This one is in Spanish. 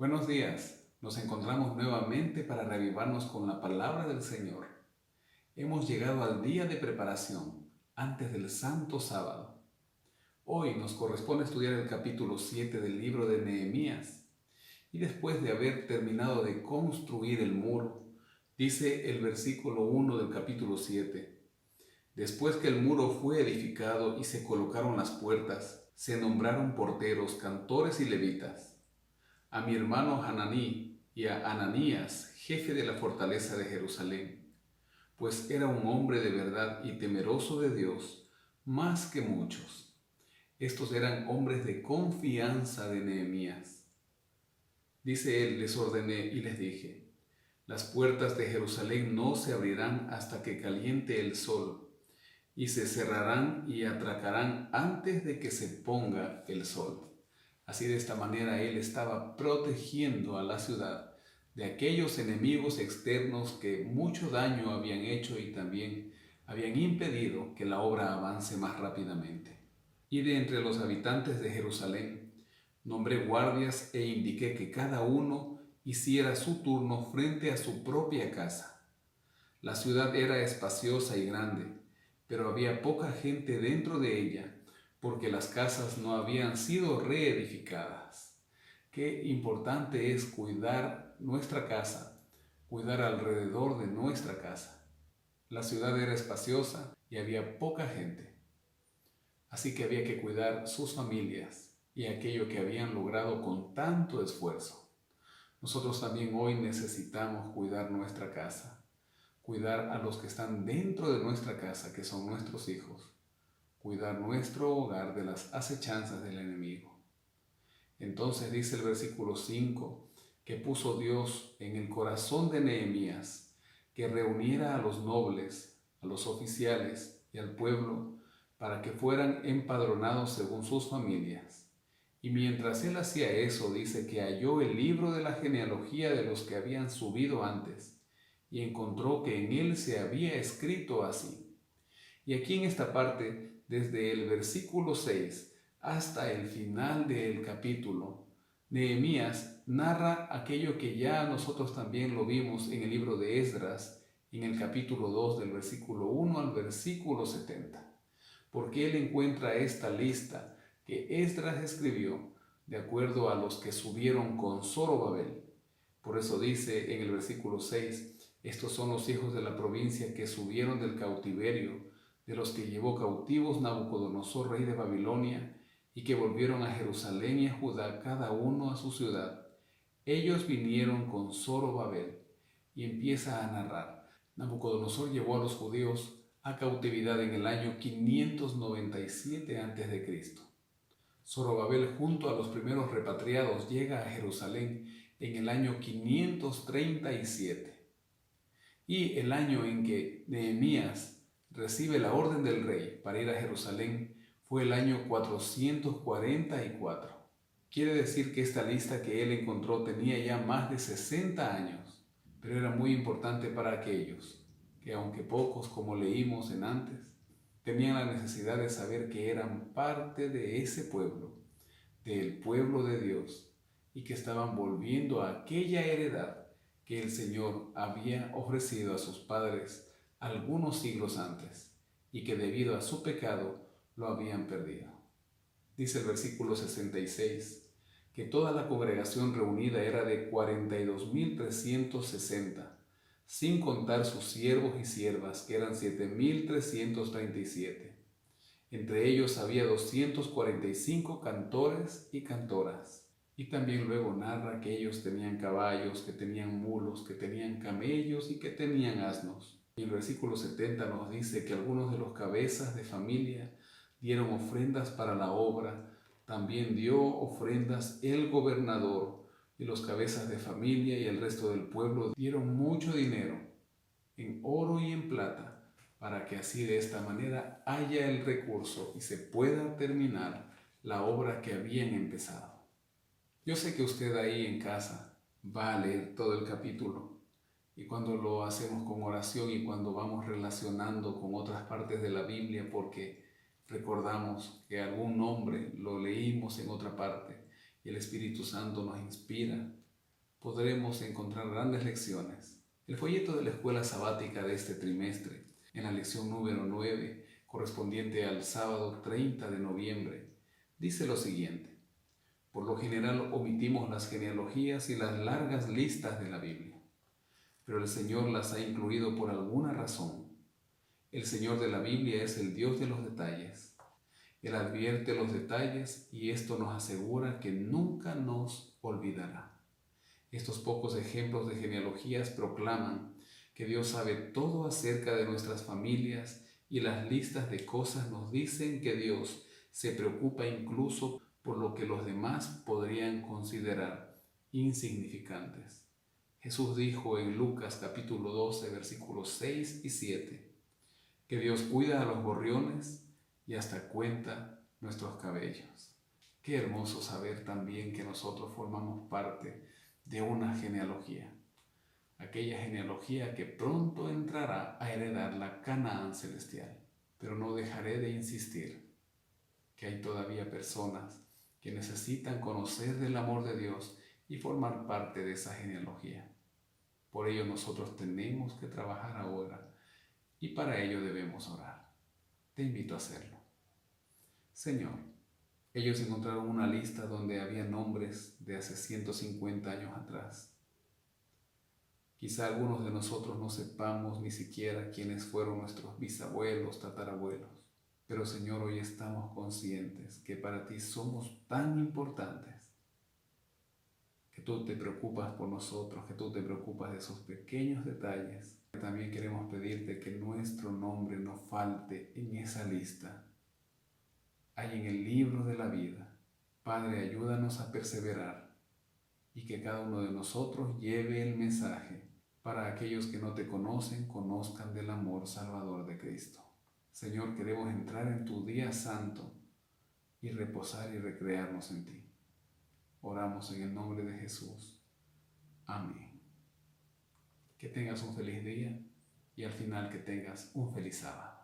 Buenos días, nos encontramos nuevamente para reavivarnos con la palabra del Señor. Hemos llegado al día de preparación, antes del Santo Sábado. Hoy nos corresponde estudiar el capítulo 7 del libro de Nehemías. Y después de haber terminado de construir el muro, dice el versículo 1 del capítulo 7: después que el muro fue edificado y se colocaron las puertas, se nombraron porteros, cantores y levitas. A mi hermano Hananí y a Ananías, jefe de la fortaleza de Jerusalén, pues era un hombre de verdad y temeroso de Dios, más que muchos. Estos eran hombres de confianza de Nehemías. Dice él: les ordené y les dije: las puertas de Jerusalén no se abrirán hasta que caliente el sol, y se cerrarán y atracarán antes de que se ponga el sol. Así, de esta manera él estaba protegiendo a la ciudad de aquellos enemigos externos que mucho daño habían hecho y también habían impedido que la obra avance más rápidamente. Y de entre los habitantes de Jerusalén nombré guardias e indiqué que cada uno hiciera su turno frente a su propia casa. La ciudad era espaciosa y grande, pero había poca gente dentro de ella, porque las casas no habían sido reedificadas. Qué importante es cuidar nuestra casa, cuidar alrededor de nuestra casa. La ciudad era espaciosa y había poca gente, así que había que cuidar sus familias y aquello que habían logrado con tanto esfuerzo. Nosotros también hoy necesitamos cuidar nuestra casa, cuidar a los que están dentro de nuestra casa, que son nuestros hijos, cuidar nuestro hogar de las acechanzas del enemigo. Entonces dice el versículo 5 que puso Dios en el corazón de Nehemías que reuniera a los nobles, a los oficiales y al pueblo para que fueran empadronados según sus familias. Y mientras él hacía eso, dice que halló el libro de la genealogía de los que habían subido antes y encontró que en él se había escrito así. Y aquí en esta parte, desde el versículo 6 hasta el final del capítulo, Nehemías narra aquello que ya nosotros también lo vimos en el libro de Esdras, en el capítulo 2 del versículo 1 al versículo 70, porque él encuentra esta lista que Esdras escribió de acuerdo a los que subieron con Zorobabel. Por eso dice en el versículo 6: estos son los hijos de la provincia que subieron del cautiverio, de los que llevó cautivos Nabucodonosor, rey de Babilonia, y que volvieron a Jerusalén y a Judá, cada uno a su ciudad. Ellos vinieron con Zorobabel. Y empieza a narrar: Nabucodonosor llevó a los judíos a cautividad en el año 597 a.C. Zorobabel, junto a los primeros repatriados, llega a Jerusalén en el año 537. Y el año en que Nehemías recibe la orden del rey para ir a Jerusalén fue el año 444. Quiere decir que esta lista que él encontró tenía ya más de 60 años, pero era muy importante para aquellos que, aunque pocos como leímos en antes, tenían la necesidad de saber que eran parte de ese pueblo, del pueblo de Dios, y que estaban volviendo a aquella heredad que el Señor había ofrecido a sus padres algunos siglos antes, y que debido a su pecado lo habían perdido. Dice el versículo 66 que toda la congregación reunida era de 42.360, sin contar sus siervos y siervas, que eran 7.337. Entre ellos había 245 cantores y cantoras. Y también luego narra que ellos tenían caballos, que tenían mulos, que tenían camellos y que tenían asnos. Y el versículo 70 nos dice que algunos de los cabezas de familia dieron ofrendas para la obra. También dio ofrendas el gobernador, y los cabezas de familia y el resto del pueblo dieron mucho dinero, en oro y en plata, para que así, de esta manera, haya el recurso y se pueda terminar la obra que habían empezado. Yo sé que usted ahí en casa va a leer todo el capítulo, y cuando lo hacemos con oración y cuando vamos relacionando con otras partes de la Biblia, porque recordamos que algún nombre lo leímos en otra parte y el Espíritu Santo nos inspira, podremos encontrar grandes lecciones. El folleto de la escuela sabática de este trimestre, en la lección número 9, correspondiente al sábado 30 de noviembre, dice lo siguiente: por lo general omitimos las genealogías y las largas listas de la Biblia, pero el Señor las ha incluido por alguna razón. El Señor de la Biblia es el Dios de los detalles. Él advierte los detalles y esto nos asegura que nunca nos olvidará. Estos pocos ejemplos de genealogías proclaman que Dios sabe todo acerca de nuestras familias y las listas de cosas nos dicen que Dios se preocupa incluso por lo que los demás podrían considerar insignificantes. Jesús dijo en Lucas capítulo 12, versículos 6 y 7, que Dios cuida a los gorriones y hasta cuenta nuestros cabellos. Qué hermoso saber también que nosotros formamos parte de una genealogía, aquella genealogía que pronto entrará a heredar la Canaán celestial. Pero no dejaré de insistir que hay todavía personas que necesitan conocer del amor de Dios y formar parte de esa genealogía. Por ello nosotros tenemos que trabajar ahora y para ello debemos orar. Te invito a hacerlo. Señor, ellos encontraron una lista donde había nombres de hace 150 años atrás. Quizá algunos de nosotros no sepamos ni siquiera quiénes fueron nuestros bisabuelos, tatarabuelos. Pero Señor, hoy estamos conscientes que para ti somos tan importantes, que tú te preocupas por nosotros, que tú te preocupas de esos pequeños detalles. También queremos pedirte que nuestro nombre no falte en esa lista. Hay en el libro de la vida. Padre, ayúdanos a perseverar y que cada uno de nosotros lleve el mensaje para aquellos que no te conocen, conozcan del amor salvador de Cristo. Señor, queremos entrar en tu día santo y reposar y recrearnos en ti. Oramos en el nombre de Jesús. Amén. Que tengas un feliz día y al final que tengas un feliz sábado.